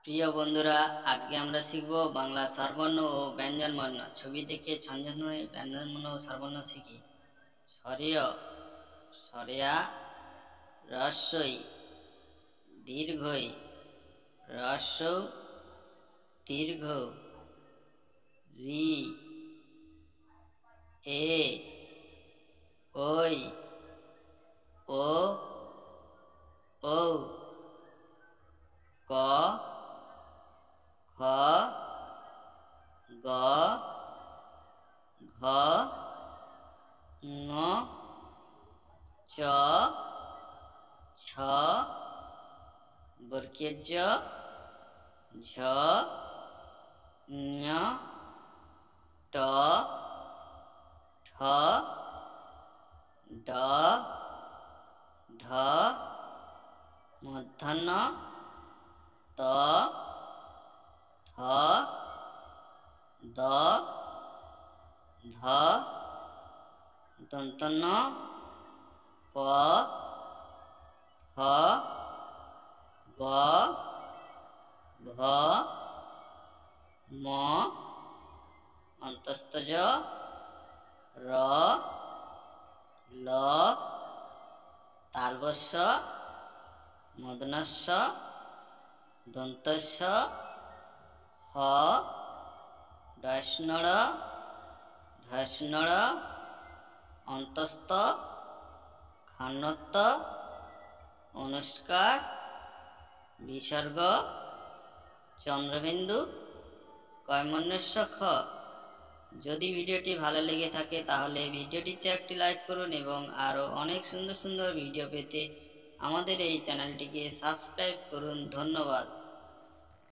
প্রিয় বন্ধুরা, আজকে আমরা শিখব বাংলা স্বরবর্ণ ও ব্যঞ্জনবর্ণ। ছবি দেখে ছন্দময় ব্যঞ্জনবর্ণ ও স্বরবর্ণ শিখি। স্বরীয়, স্বরেয়া, রস্বই, দীর্ঘই, রস্ব, দীর্ঘ, রি, এ, ওই, ও, ঔ, ক, খ, গ, ঘ, ঙ, চ, ছ, বর্গের জ, ঝ, ঞ, ট, ঠ, ড, ঢ, মূর্ধন্য, ত, থ, দ, ধ, দন্তন্য, প, ফ, ব, ভ, ম, অন্তস্তজ, র, ল, তালবস্য, মূর্ধন্যস্য, দন্তস্য, হ, ডয়স্নড়, ঢয়স্নড়, অন্তস্থ, খান্যত্ব, অনুস্কার, বিসর্গ, চন্দ্রবিন্দু, কয়মনস্য খ। যদি ভিডিওটি ভালো লেগে থাকে তাহলে ভিডিওটিতে একটি লাইক করুন এবং আরও অনেক সুন্দর সুন্দর ভিডিও পেতে আমাদের এই চ্যানেলটিকে সাবস্ক্রাইব করুন। ধন্যবাদ।